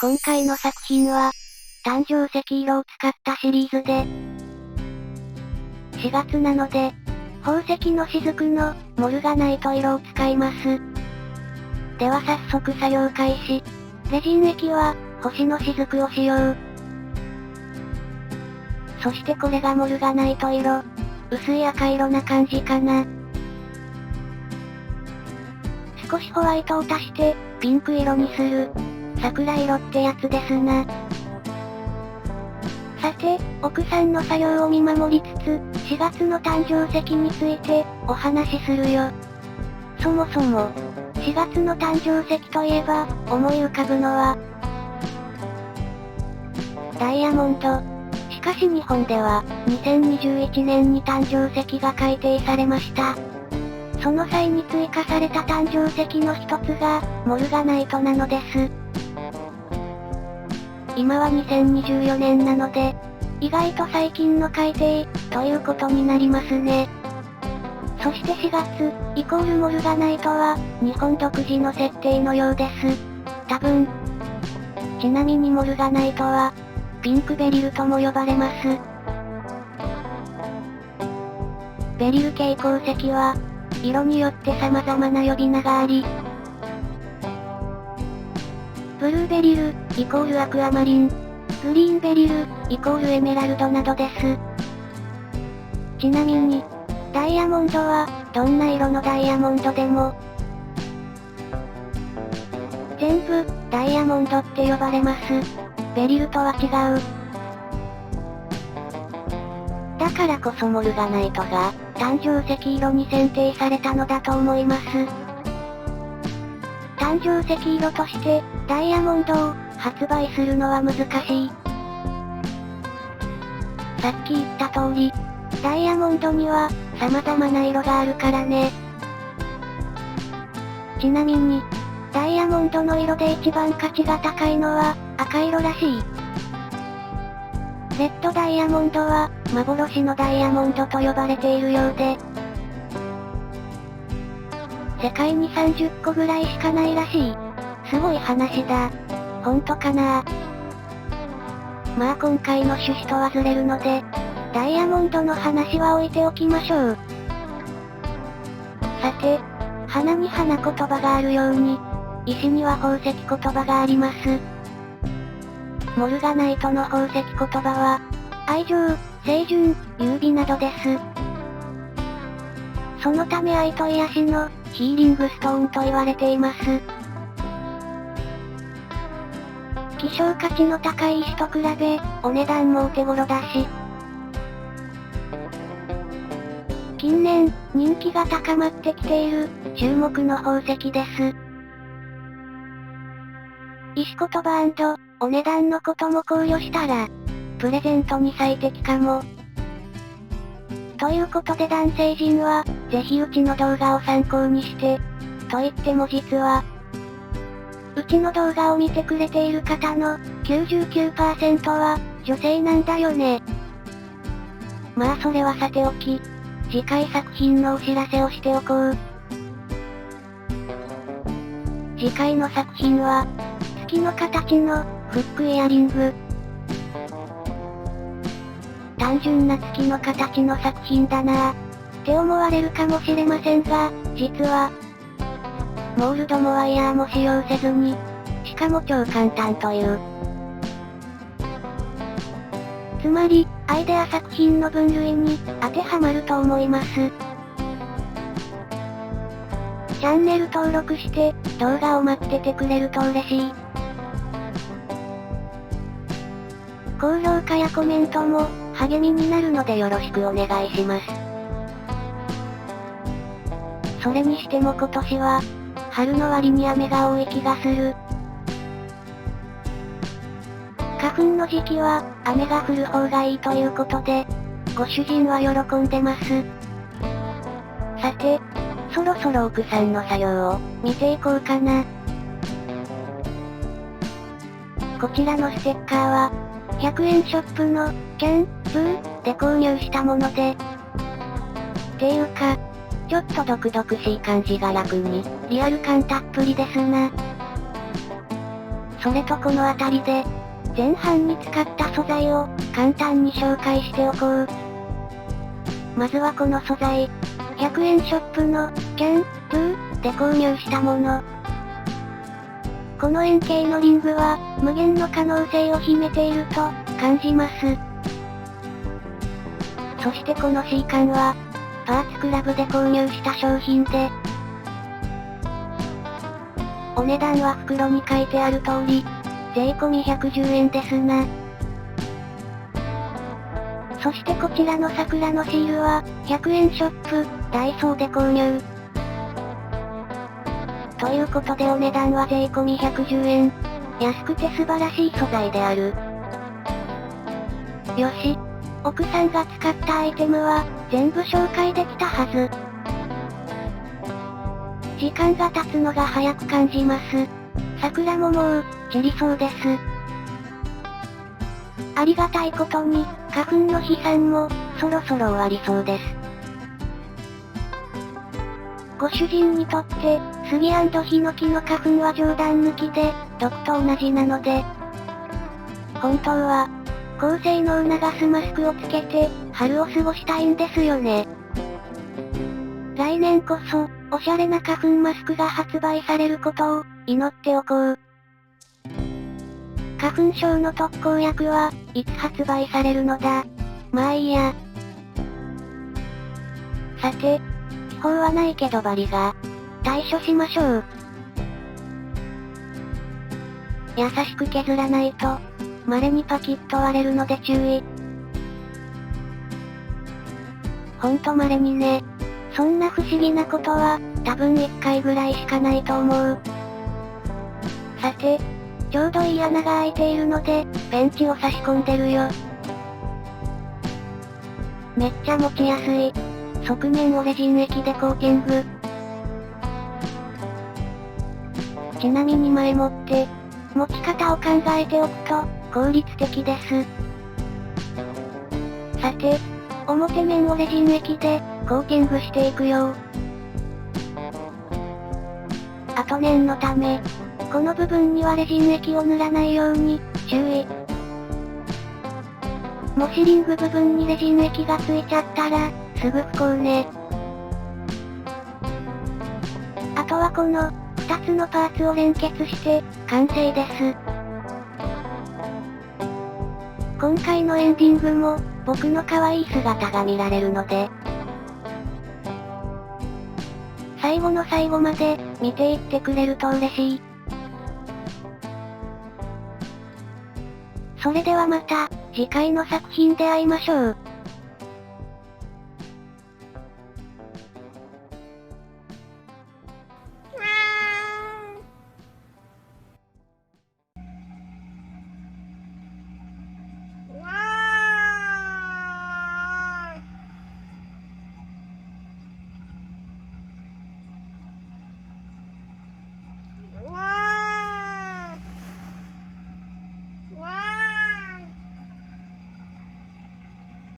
今回の作品は、誕生石色を使ったシリーズで、4月なので、宝石の雫のモルガナイト色を使います。では早速作業開始。レジン液は、星の雫を使用。そしてこれがモルガナイト色。薄い赤色な感じかな。少しホワイトを足して、ピンク色にする。桜色ってやつですな。さて、奥さんの作業を見守りつつ、4月の誕生石について、お話しするよ。そもそも、4月の誕生石といえば、思い浮かぶのは、ダイヤモンド。しかし日本では、2021年に誕生石が改定されました。その際に追加された誕生石の一つが、モルガナイトなのです。今は2024年なので、意外と最近の改定、ということになりますね。そして4月、イコールモルガナイトは、日本独自の設定のようです。多分。ちなみにモルガナイトは、ピンクベリルとも呼ばれます。ベリル系鉱石は、色によって様々な呼び名があり、ブルーベリル、イコールアクアマリン。グリーンベリル、イコールエメラルドなどです。ちなみに、ダイヤモンドは、どんな色のダイヤモンドでも、全部、ダイヤモンドって呼ばれます。ベリルとは違う。だからこそモルガナイトが、誕生石色に選定されたのだと思います。誕生石色として、ダイヤモンドを発売するのは難しい。さっき言った通り、ダイヤモンドには様々な色があるからね。ちなみに、ダイヤモンドの色で一番価値が高いのは赤色らしい。レッドダイヤモンドは幻のダイヤモンドと呼ばれているようで、世界に30個ぐらいしかないらしい。すごい話だ。ほんとかな。まあ今回の趣旨とはずれるので、ダイヤモンドの話は置いておきましょう。さて、花に花言葉があるように、石には宝石言葉があります。モルガナイトの宝石言葉は、愛情、清純、優美などです。そのため愛と癒しの、ヒーリングストーンと言われています。希少価値の高い石と比べ、お値段もお手頃だし。近年、人気が高まってきている、注目の宝石です。石言葉&お値段のことも考慮したら、プレゼントに最適かも。ということで男性陣は、ぜひうちの動画を参考にして、と言っても実は、うちの動画を見てくれている方の 99% は女性なんだよね。まあそれはさておき、次回作品のお知らせをしておこう。次回の作品は、月の形のフックイヤリング。単純な月の形の作品だなぁ、って思われるかもしれませんが、実は、モールドもワイヤーも使用せずに、しかも超簡単という。つまり、アイデア作品の分類に当てはまると思います。チャンネル登録して、動画を待っててくれると嬉しい。高評価やコメントも、励みになるのでよろしくお願いします。それにしても今年は、春の割に雨が多い気がする。花粉の時期は、雨が降る方がいいということで、ご主人は喜んでます。さて、そろそろ奥さんの作業を、見ていこうかな。こちらのステッカーは、100円ショップの、キャンプーで購入したもので、っていうか、ちょっと毒々しい感じが楽に、リアル感たっぷりですな。それとこの辺りで、前半に使った素材を簡単に紹介しておこう。まずはこの素材。100円ショップのキャンドゥで購入したもの。この円形のリングは無限の可能性を秘めていると感じます。そしてこの C 缶はパーツクラブで購入した商品で、お値段は袋に書いてある通り、税込み110円ですな。そしてこちらの桜のシールは、100円ショップ、ダイソーで購入。ということでお値段は税込み110円。安くて素晴らしい素材である。よし。奥さんが使ったアイテムは、全部紹介できたはず。時間が経つのが早く感じます。桜ももう、散りそうです。ありがたいことに、花粉の飛散も、そろそろ終わりそうです。ご主人にとって、杉&ヒノキの花粉は冗談抜きで、毒と同じなので、本当は、高性能なガスマスクをつけて、春を過ごしたいんですよね。来年こそ、おしゃれな花粉マスクが発売されることを、祈っておこう。花粉症の特効薬はいつ発売されるのだ。まあいいや。さて、気泡はないけどバリが、対処しましょう。優しく削らないと、稀にパキッと割れるので注意。ほんと稀にね。そんな不思議なことは、多分1回ぐらいしかないと思う。さて、ちょうどいい穴が開いているので、ペンチを差し込んでるよ。めっちゃ持ちやすい。側面をレジン液でコーティング。ちなみに前もって、持ち方を考えておくと、効率的です。さて、表面をレジン液で、コーティングしていくよ。あと念のため、この部分にはレジン液を塗らないように、注意。もしリング部分にレジン液がついちゃったら、すぐ不幸ね。あとはこの、2つのパーツを連結して、完成です。今回のエンディングも、僕の可愛い姿が見られるので、最後の最後まで、見ていってくれると嬉しい。それではまた、次回の作品で会いましょう。